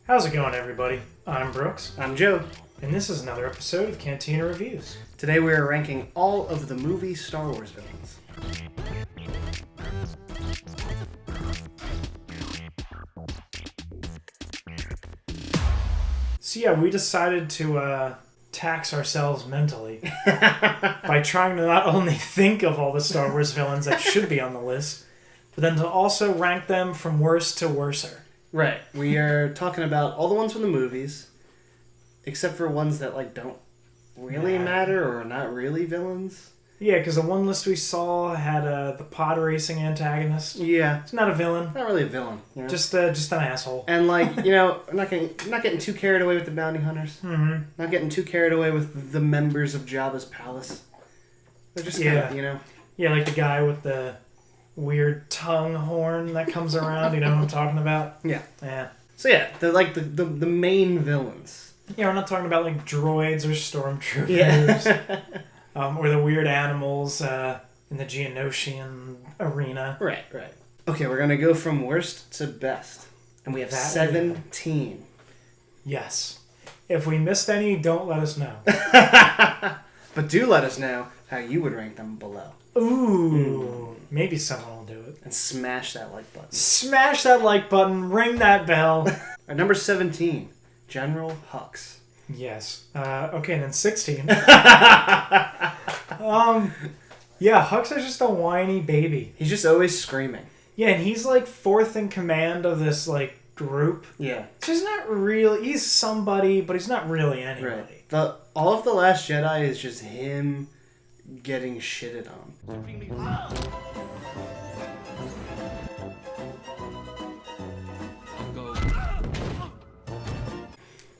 How's it going, everybody? I'm Brooks. I'm Joe. And this is another episode of Cantina Reviews. Today we are ranking all of the movie Star Wars villains. So yeah, we decided to tax ourselves mentally by trying to not only think of all the Star Wars villains that should be on the list, but then to also rank them from worst to worser. Right. We are talking about all the ones from the movies, except for ones that don't really matter or are not really villains. Yeah, because the one list we saw had the pod racing antagonist. Yeah. It's not a villain. Not really a villain. You know? Just an asshole. And I'm not getting too carried away with the bounty hunters. Mm-hmm. Not getting too carried away with the members of Jabba's palace. They're just kind of, Yeah, like the guy with the weird tongue horn that comes around. You know what I'm talking about? Yeah. Yeah. So yeah, they're like the main villains. Yeah, we're not talking about like droids or stormtroopers. Yeah. Or the weird animals in the Geonosian arena. Right. Okay, we're going to go from worst to best. And we have 17. Yes. If we missed any, don't let us know. But do let us know how you would rank them below. Ooh. Maybe someone will do it. And smash that like button. Smash that like button. Ring that bell. Our number 17, General Hux. Yes. Okay, and then 16. Yeah, Hux is just a whiny baby. He's just always screaming. Yeah, and he's like fourth in command of this group. Yeah. So he's not really. He's somebody, but he's not really anybody. Right. All of The Last Jedi is just him getting shitted on.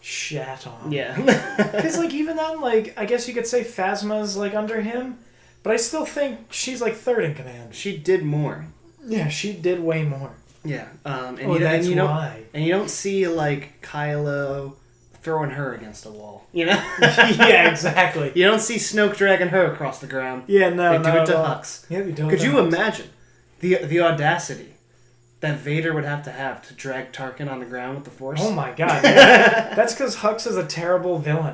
Shat on. Yeah. Because even then, I guess you could say Phasma's under him, but I still think she's third in command. She did more. Yeah, she did way more. Yeah. That's why. And you don't see KYLO throwing her against a wall. Yeah, exactly. You don't see Snoke dragging her across the ground. Yeah, no, They do it to Hux. Yeah, they do it. Could you imagine the audacity that Vader would have to drag Tarkin on the ground with the Force? Oh my god. Yeah. That's because Hux is a terrible villain.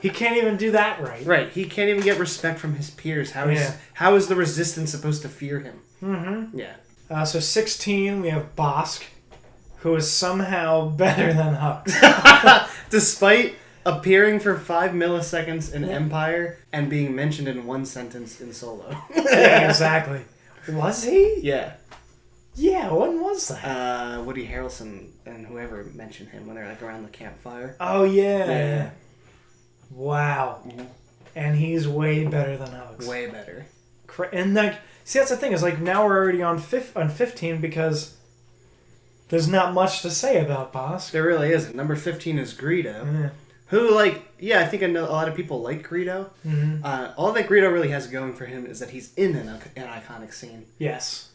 He can't even do that right. Right. He can't even get respect from his peers. How is the Resistance supposed to fear him? Mm-hmm. Yeah. So 16, we have BOSSK, who is somehow better than Hux. Despite appearing for 5 milliseconds in Empire and being mentioned in one sentence in Solo. Yeah, exactly. Was he? Yeah. Yeah, when was that? Woody Harrelson and whoever mentioned him when they're around the campfire. Oh, yeah. Yeah. Wow. Mm-hmm. And he's way better than Hux. Way better. And see, that's the thing, is now we're already on 15 because there's not much to say about BOSSK. There really isn't. Number 15 is GREEDO. Yeah. Who, I think a lot of people like GREEDO. Mm-hmm. All that GREEDO really has going for him is that he's in an iconic scene. Yes.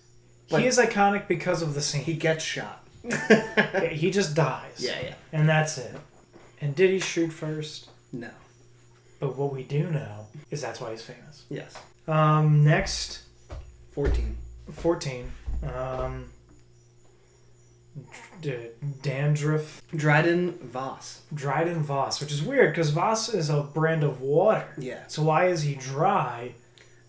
He is iconic because of the scene. He gets shot. Yeah, he just dies. Yeah. And that's it. And did he shoot first? No. But what we do know is that's why he's famous. Yes. Next. 14. Dandruff. Dryden Voss. Dryden Voss, which is weird because Voss is a brand of water. Yeah. So why is he dry?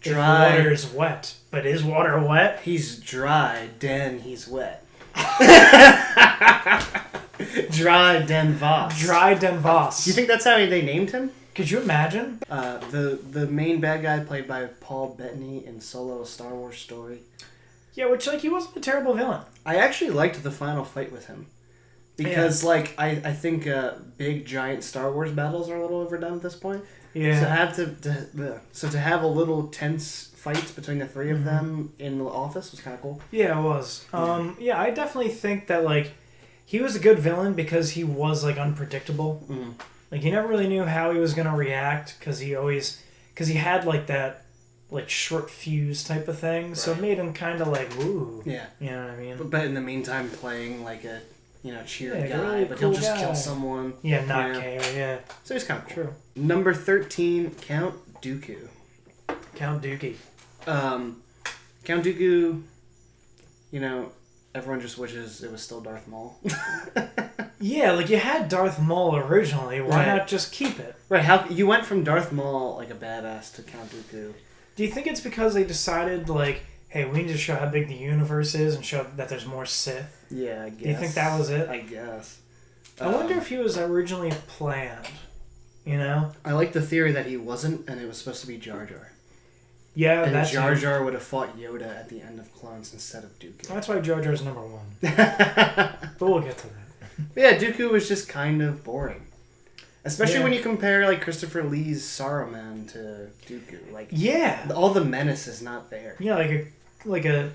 If Dry. water is wet. But is water wet? He's dry, then he's wet. Dry Den Voss. Dry Den Voss. You think that's how they named him? Could you imagine? The main bad guy played by Paul Bettany in Solo: A Star Wars Story. Yeah, which he wasn't a terrible villain. I actually liked the final fight with him. Because I think big giant Star Wars battles are a little overdone at this point. Yeah. So to have a little tense fights between the three of them in the office was kind of cool. Yeah, it was. Yeah, I definitely think that he was a good villain because he was unpredictable. Mm. You never really knew how he was gonna react because he had that short fuse type of thing. Right. So it made him kind of ooh. Yeah. You know what I mean? But in the meantime, playing a cheery guy, really but cool he'll just guy. kill someone. Yeah, not care. Yeah. So he's kind of cool. True. Number 13, Count Dooku. Count Dookie. Count Dooku, everyone just wishes it was still Darth Maul. Yeah, like you had Darth Maul originally. Why not just keep it? Right, how you went from Darth Maul, like a badass, to Count Dooku. Do you think it's because they decided, like, hey, we need to show how big the universe is and show that there's more Sith? Yeah, I guess. Do you think that was it? I guess. I wonder if he was originally planned, you know? I like the theory that he wasn't, and it was supposed to be Jar Jar. Yeah, and that's Jar Jar would have fought Yoda at the end of Clones instead of Dooku. That's why Jar Jar's number 1. But we'll get to that. Yeah, Dooku was just kind of boring. Especially Yeah. when you compare, like, Christopher Lee's Saruman to Dooku. Like, Yeah. all the menace is not there. Yeah, like a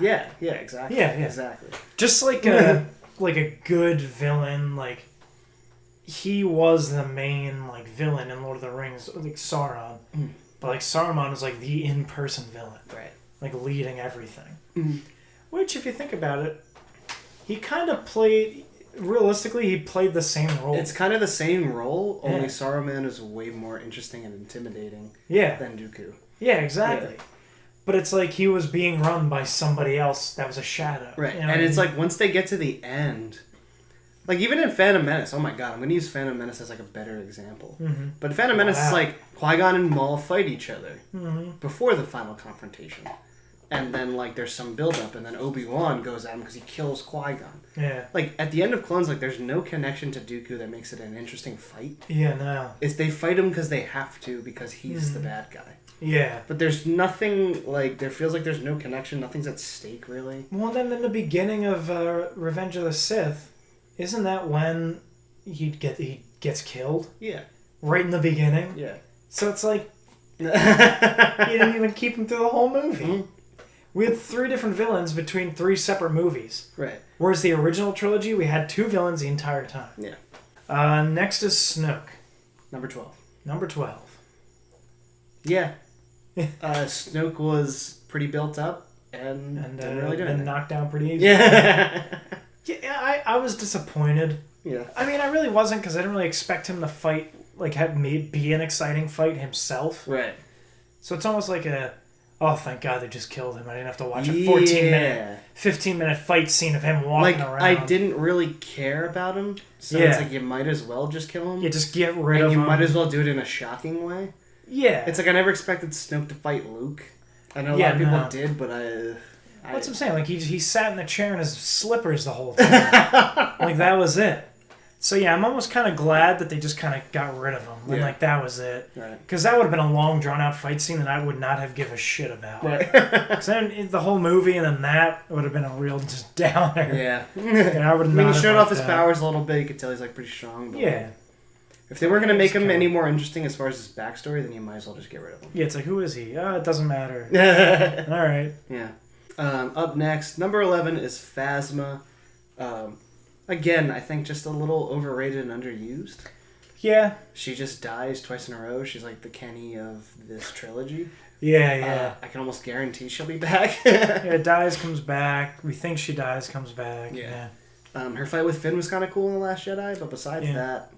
Yeah, exactly. Yeah. Exactly. Just like a good villain, like he was the main like villain in Lord of the Rings, like Sauron. Mm. But like Saruman is like the in-person villain. Right. Like leading everything. Mm. Which if you think about it, he kind of played realistically he played the same role. It's kind of the same role, only Yeah. Saruman is way more interesting and intimidating than Dooku. Yeah, exactly. Yeah. But it's like he was being run by somebody else that was a shadow. Right. You know And what it's I mean? like once they get to the end, like even in Phantom Menace, oh my god, I'm going to use Phantom Menace as like a better example. Mm-hmm. But Phantom Menace is like Qui-Gon and Maul fight each other before the final confrontation. And then like there's some build-up, and then Obi-Wan goes at him because he kills Qui-Gon. Yeah. Like at the end of Clones, like there's no connection to Dooku that makes it an interesting fight. Yeah, no. It's they fight him because they have to, because he's the bad guy. Yeah. But there's nothing, like, there feels like there's no connection. Nothing's at stake, really. Well, then in the beginning of Revenge of the Sith, isn't that when he gets killed? Yeah. Right in the beginning? Yeah. So it's like, you didn't even keep him through the whole movie. Mm-hmm. We had 3 different villains between 3 separate movies. Right. Whereas the original trilogy, we had 2 villains the entire time. Yeah. Next is Snoke. Number 12. Number 12. Yeah. Snoke was pretty built up and didn't really do anything. knocked down pretty easy. Yeah. Yeah, I was disappointed. Yeah. I mean, I really wasn't because I didn't really expect him to fight, like, be an exciting fight himself. Right. So it's almost like oh, thank God they just killed him. I didn't have to watch a 14-minute, 15-minute fight scene of him walking around. I didn't really care about him, so it's like you might as well just kill him. Yeah, just get rid and of him. you might as well do it in a shocking way. Yeah. It's like I never expected Snoke to fight Luke. I know a lot of people did, but That's what I'm saying. Like, he sat in the chair in his slippers the whole time. Like, that was it. So, yeah, I'm almost kind of glad that they just kind of got rid of him. And, like, that was it. Right. Because that would have been a long, drawn-out fight scene that I would not have give a shit about. Right. Because then the whole movie and then that would have been a real just downer. Yeah. I would I mean, he showed off his powers a little bit. You could tell he's, like, pretty strong. But yeah. If they weren't going to make him any more interesting as far as his backstory, then you might as well just get rid of him. Yeah, it's like, who is he? Oh, it doesn't matter. All right. Yeah. Up next, number 11 is Phasma. Again, I think just a little overrated and underused. Yeah. She just dies twice in a row. She's like the Kenny of this trilogy. Yeah. I can almost guarantee she'll be back. Yeah, dies, comes back. We think she dies, comes back. Yeah. Her fight with Finn was kind of cool in The Last Jedi, but besides that...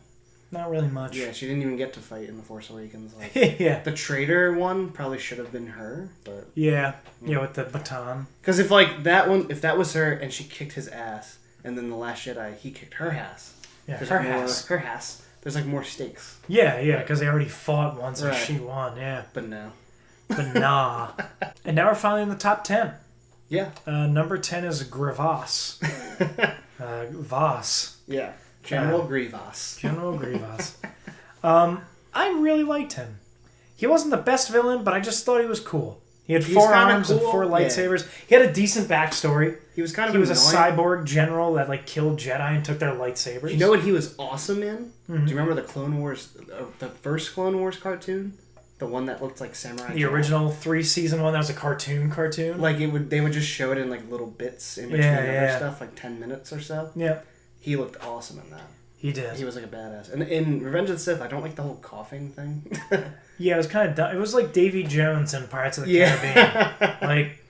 Not really much. Yeah, she didn't even get to fight in The Force Awakens. Like, yeah. The traitor one probably should have been her, but... Yeah, with the baton. Because if, like, if that was her and she kicked his ass, and then The Last Jedi, he kicked her ass. Yeah, her ass. There's, like, more stakes. Yeah, because they already fought once and she won, yeah. But no. But nah. And now we're finally in the top 10. Yeah. Number 10 is Grievous. Voss. Yeah. General Grievous. General Grievous. I really liked him. He wasn't the best villain, but I just thought he was cool. He had 4 arms and 4 lightsabers. Yeah. He had a decent backstory. He was kind of He was a cyborg general that like killed Jedi and took their lightsabers. You know what he was awesome in? Mm-hmm. Do you remember the Clone Wars, the first Clone Wars cartoon? The one that looked like Samurai The original 3-season one that was a cartoon. Like they would just show it in like little bits in between other stuff, like 10 minutes or so. Yeah. He looked awesome in that. He did. He was like a badass. And in Revenge of the Sith, I don't like the whole coughing thing. Yeah, it was kind of dumb. It was like Davy Jones in Pirates of the Caribbean. Like,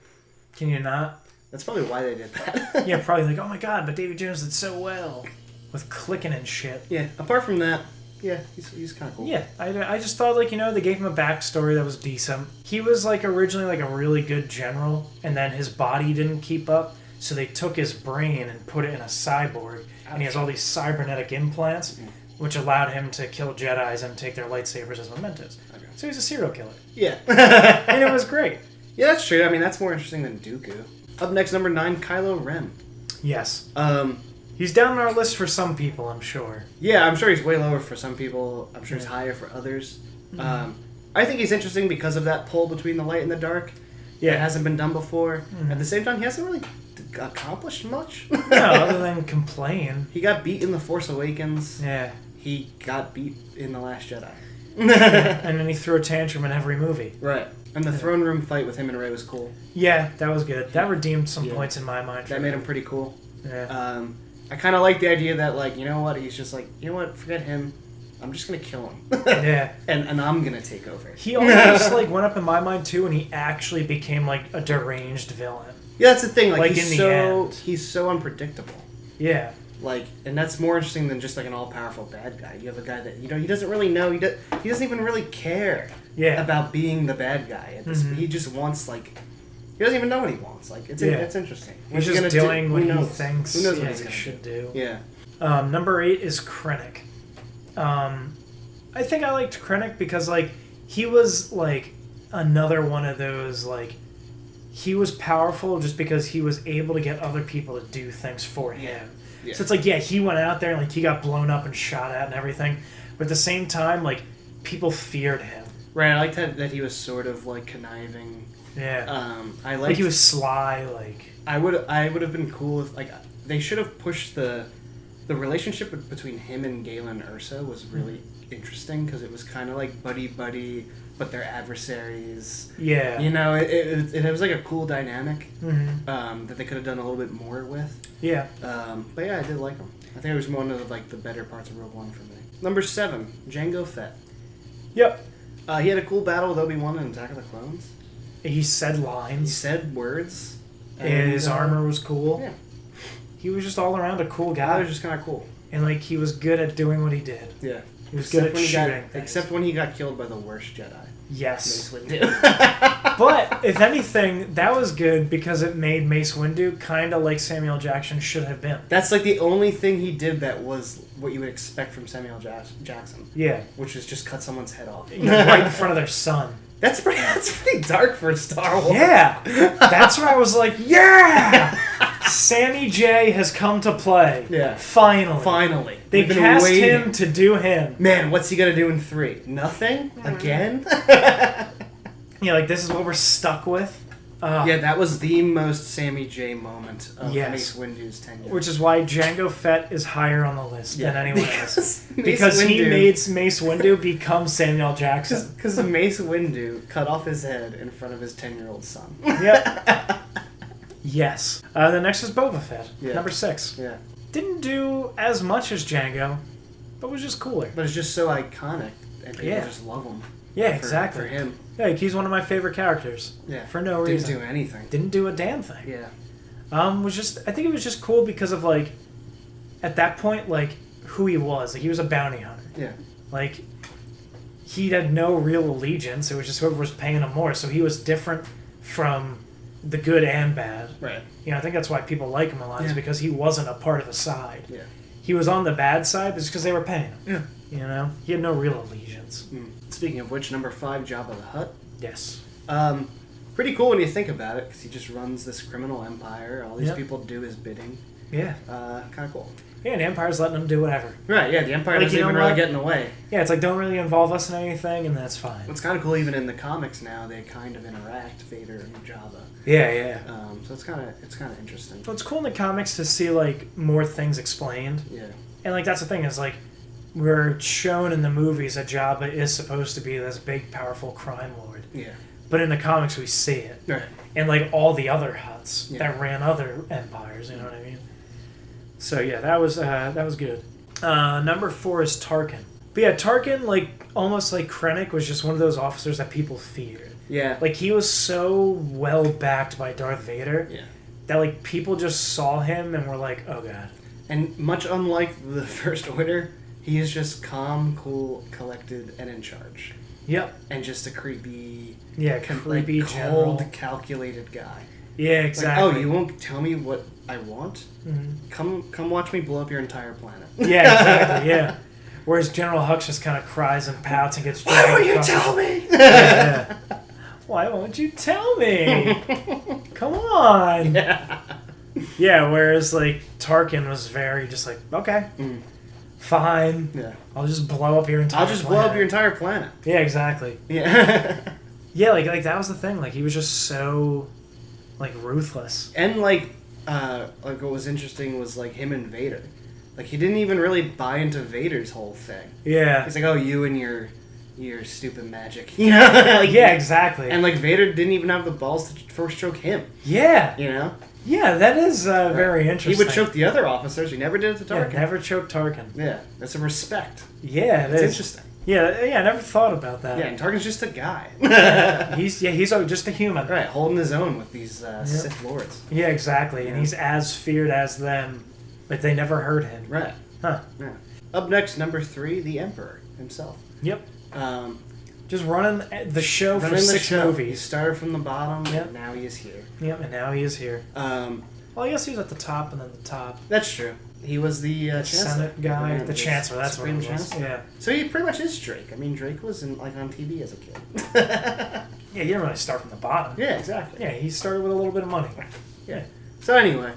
can you not? That's probably why they did that. Yeah, probably like, oh my god, but Davy Jones did so well. With clicking and shit. Yeah, apart from that, yeah, he's kind of cool. Yeah, I just thought, like, they gave him a backstory that was decent. He was, like, originally, like, a really good general, and then his body didn't keep up. So they took his brain and put it in a cyborg, and he has all these cybernetic implants, which allowed him to kill Jedis and take their lightsabers as mementos. Okay. So he's a serial killer. Yeah. And it was great. Yeah, that's true. I mean, that's more interesting than Dooku. Up next, number 9, Kylo Ren. Yes. He's down on our list for some people, I'm sure. Yeah, I'm sure he's way lower for some people. I'm sure he's higher for others. I think he's interesting because of that pull between the light and the dark. Yeah, it hasn't been done before. At the same time, he hasn't really accomplished much. No, other than complain. He got beat in The Force Awakens. Yeah. He got beat in The Last Jedi. And then he threw a tantrum in every movie. Right. And the throne room fight with him and Rey was cool. Yeah, that was good. That redeemed some points in my mind. That made him pretty cool. Yeah. I kind of like the idea that, like, you know what? He's just like, you know what? Forget him. I'm just going to kill him. Yeah. And I'm going to take over. He almost, like, went up in my mind, too, and he actually became, like, a deranged villain. Yeah, that's the thing. Like he's so unpredictable. Yeah. Like, and that's more interesting than just, like, an all-powerful bad guy. You have a guy that, you know, he doesn't really know. He doesn't even really care about being the bad guy. At this, He just wants, like... He doesn't even know what he wants. Like, it's interesting. He's just doing what he thinks he should do. Yeah. Number 8 is Krennic. I think I liked Krennic because, like, he was, like, another one of those, like... He was powerful just because he was able to get other people to do things for him. Yeah. So it's like, he went out there and, like, he got blown up and shot at and everything. But at the same time, like, people feared him. Right, I liked that he was sort of, like, conniving. Yeah. I liked... Like, he was sly, like... I would have been cool if, like, they should have pushed the relationship between him and Galen Erso was really interesting because it was kind of like buddy-buddy, but they're adversaries. Yeah. You know, it was like a cool dynamic that they could have done a little bit more with. Yeah. But yeah, I did like him. I think it was one of, like, the better parts of Rogue One for me. Number 7, Jango Fett. Yep. He had a cool battle with Obi-Wan in Attack of the Clones. He said lines. He said words. And his armor was cool. Yeah. He was just all around a cool guy. He was just kind of cool. And, like, he was good at doing what he did. Yeah. He was good at shooting things. Except when he got killed by the worst Jedi. Yes. Mace Windu. But, if anything, that was good because it made Mace Windu kind of like Samuel Jackson should have been. That's, like, the only thing he did that was what you would expect from Samuel Jackson. Yeah. Which was just cut someone's head off. Right in front of their son. That's pretty dark for Star Wars. Yeah. That's where I was like, yeah! Sammy J has come to play. Yeah. Finally. They cast him to do him. Man, what's he going to do in 3? Nothing? Again? Yeah, like, this is what we're stuck with. Yeah, that was the most Sammy J moment of Mace Windu's tenure. Which is why Jango Fett is higher on the list than anyone else. Because he made Mace Windu become Samuel Jackson. Because Mace Windu cut off his head in front of his 10-year-old son. Yep. Yes. The next is Boba Fett. Yeah. Number 6. Yeah. Didn't do as much as Jango, but was just cooler. But it's just so iconic, and people just love him. Yeah, exactly. For him. Yeah, like, he's one of my favorite characters. Yeah. For no reason. Didn't do anything. Didn't do a damn thing. Yeah. I think it was just cool because of, like, at that point, like, who he was. Like, he was a bounty hunter. Yeah. Like, he had no real allegiance. It was just whoever was paying him more. So he was different from the good and bad. Right. You know, I think that's why people like him a lot, is because he wasn't a part of the side. Yeah. He was on the bad side, but it's because they were paying him. Yeah. You know? He had no real allegiance. Speaking of which, number 5, Jabba the Hutt. Yes. Pretty cool when you think about it, because he just runs this criminal empire. All these people do his bidding. Yeah. Kind of cool. Yeah, and the Empire's letting them do whatever. Right, yeah, the Empire doesn't even really get in the way. Yeah, it's like, don't really involve us in anything, and that's fine. It's kind of cool, even in the comics now, they kind of interact, Vader and Jabba. Yeah, yeah. So it's kind of interesting. Well, it's cool in the comics to see, like, more things explained. Yeah. And, like, that's the thing, is, like, we're shown in the movies that Jabba is supposed to be this big, powerful crime lord. Yeah. But in the comics, we see it. Right. And, like, all the other Hutts that ran other empires, you know what I mean? So, yeah, that was good. Number 4 is Tarkin. But, yeah, Tarkin, like, almost like Krennic, was just one of those officers that people feared. Yeah. Like, he was so well-backed by Darth Vader that, like, people just saw him and were like, oh, God. And much unlike the First Order, he is just calm, cool, collected, and in charge. Yep. And just a creepy... Yeah, creepy, cold, calculated guy. Yeah, Like, exactly. oh, you won't tell me what I want? Mm-hmm. Come watch me blow up your entire planet. Yeah, exactly. Yeah. Whereas General Hux just kind of cries and pouts and gets. Why won't you tell me? Yeah. Why won't you tell me? Come on. Yeah. Yeah. Whereas like Tarkin was very just like, okay, fine. Yeah. I'll just blow up your entire. I'll just blow up your entire planet. Yeah, exactly. Yeah. Yeah, like that was the thing. Like he was just so, like ruthless. And like what was interesting was like him and Vader. Like he didn't even really buy into Vader's whole thing. Yeah. He's like, oh, you and your stupid magic. You know? Like, yeah, exactly. And like Vader didn't even have the balls to first choke him. Yeah. You know? Yeah, that is very interesting. He would choke the other officers. He never did it to Tarkin. Yeah, never choked Tarkin. Yeah, that's a respect. Yeah, It's is. interesting. Yeah, I never thought about that. Yeah, and Tarkin's just a guy. he's just a human. Right, holding his own with these Sith Lords. Yeah, exactly. Yeah. And he's as feared as them, but they never hurt him. Right. Huh. Yeah. Up next, number 3, the Emperor himself. Yep. Um, Just running the show for running the 6 show. He movies. started from the bottom, Yep. and now he is here. Yep, and now he is here. Um, Well, I guess he was at the top and then the top. that's true. He was the Chancellor. Senate guy, Yeah, the Chancellor, that's what Supreme it was. Chancellor. Yeah. So he pretty much is Drake. I mean, Drake was on TV as a kid. Yeah, he didn't really start from the bottom. Yeah, exactly. Yeah, he started with a little bit of money. Yeah. So anyway,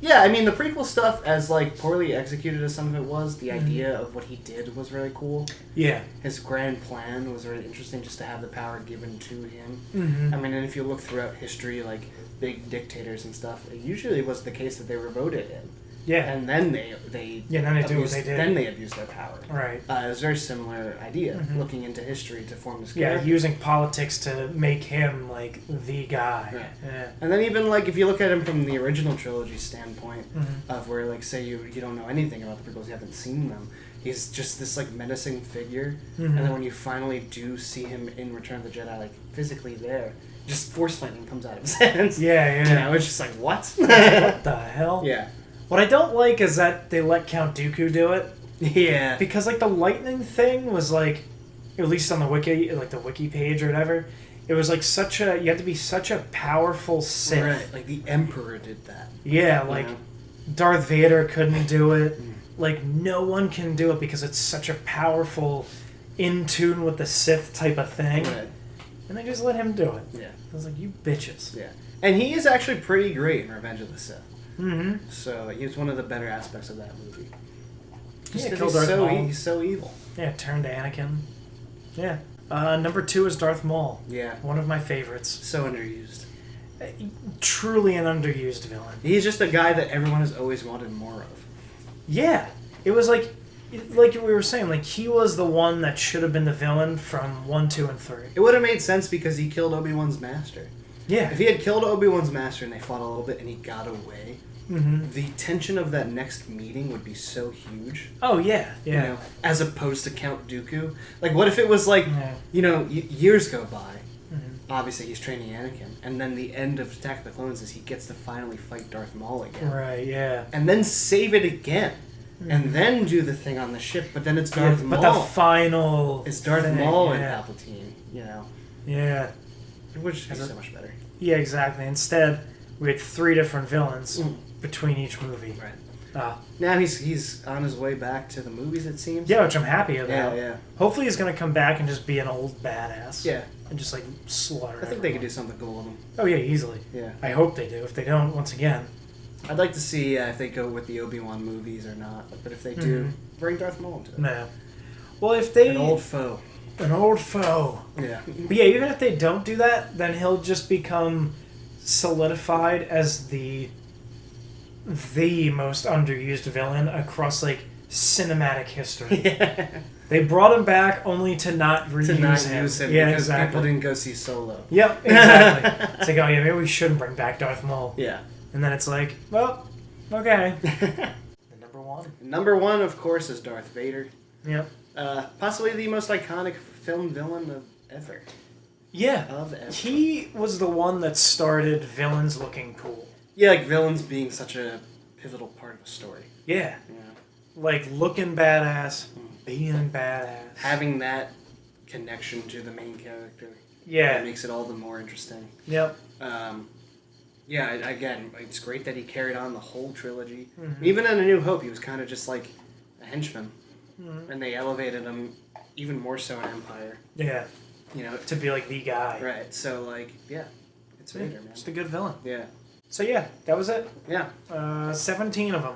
yeah, I mean the prequel stuff, as like poorly executed as some of it was, the idea of what he did was really cool. Yeah. His grand plan was really interesting, just to have the power given to him. Mm-hmm. I mean, and if you look throughout history, like big dictators and stuff, it usually was the case that they were voted in. Yeah. And then they then they do what abused, they did. Then they abused their power. Right. It was a very similar idea, looking into history to form this Yeah, character. using politics to make him like the guy. Right. Yeah. And then even like if you look at him from the original trilogy standpoint, of where like say you don't know anything about the prequels, you haven't seen them, he's just this like menacing figure. And then when you finally do see him in Return of the Jedi, like physically there, just force lightning comes out of his hands. Yeah, yeah. You know, it's just like what? What the hell? Yeah. What I don't like is that they let Count Dooku do it. Yeah. Because like the lightning thing was like, at least on the wiki, like the wiki page or whatever, it was like you had to be such a powerful Sith. Right. Like the Emperor did that. Yeah, like Darth Vader couldn't do it. Like no one can do it because it's such a powerful, in tune with the Sith type of thing. Right. And they just let him do it. Yeah. I was like, you bitches. Yeah. And he is actually pretty great in Revenge of the Sith. Mm-hmm. So he was one of the better aspects of that movie. Just Yeah, 'cause killed Darth Maul. he's so evil. Yeah, turned Anakin. Yeah. Number 2 is Darth Maul. Yeah. One of my favorites. So underused. Truly an underused villain. He's just a guy that everyone has always wanted more of. Yeah. It was like we were saying, like he was the one that should have been the villain from 1, 2, and 3. It would have made sense because he killed Obi-Wan's master. Yeah. If he had killed Obi-Wan's master and they fought a little bit and he got away, Mm-hmm. the tension of that next meeting would be so huge. Oh yeah, yeah. You know, as opposed to Count Dooku. Like, what if it was like, Yeah. you know, years go by. Mm-hmm. Obviously, he's training Anakin, and then the end of Attack of the Clones is he gets to finally fight Darth Maul again, Right. Yeah. and then save it again, and then do the thing on the ship. But then it's Darth Maul. But the final. It's Darth thing, Maul and yeah. Palpatine. You know, Yeah. it would just be so much better. Yeah. Exactly. Instead, we had 3 different villains between each movie. Right. Now he's on his way back to the movies, it seems. Yeah, which I'm happy about. Yeah. Hopefully, he's gonna come back and just be an old badass. Yeah. And just like slaughter. I think they could do something cool with him. Oh yeah, easily. Yeah. I hope they do. If they don't, once again. I'd like to see if they go with the Obi-Wan movies or not. But if they do, bring Darth Maul into it. No. Well, if they An old foe. An old foe. Yeah. But yeah, even if they don't do that, then he'll just become solidified as the most underused villain across like cinematic history. Yeah. They brought him back only to not reuse To not him. use him Yeah, because exactly. people didn't go see Solo. Yep, exactly. It's like, oh yeah, maybe we shouldn't bring back Darth Maul. Yeah. And then it's like, well, okay. The number 1. Number 1, of course, is Darth Vader. Yep. Possibly the most iconic film villain of ever. Yeah. Of ever. He was the one that started villains looking cool. Yeah, like villains being such a pivotal part of a story. Yeah. You know? Like looking badass, being badass. Having that connection to the main character. Yeah. That makes it all the more interesting. Yep. Yeah, again, it's great that he carried on the whole trilogy. Mm-hmm. Even in A New Hope, he was kind of just like a henchman. Mm-hmm. And they elevated him even more so in Empire. Yeah. You know, To be like the guy. right. So, like, yeah, it's Vader, man. Just a good villain. Yeah. So yeah, that was it. Yeah. 17 of them.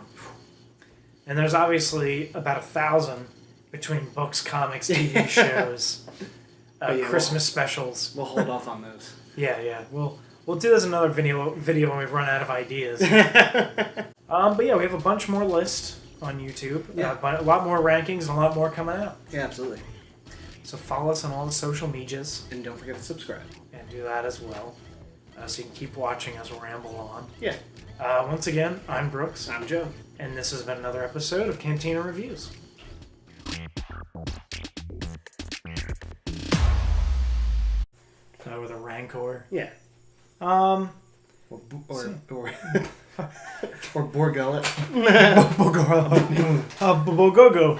And there's obviously about 1,000 between books, comics, TV shows, yeah, Christmas specials. We'll hold off on those. Yeah. We'll do this another video when we run out of ideas. But yeah, we have a bunch more lists on YouTube. Yeah. A lot more rankings and a lot more coming out. Yeah, absolutely. So follow us on all the social medias. And don't forget to subscribe. And do that as well. So you can keep watching as we ramble on. Yeah. Once again, I'm Brooks. I'm Joe. And this has been another episode of Cantina Reviews. With a Rancor. Yeah. Or Or Borgullet. Bogogo.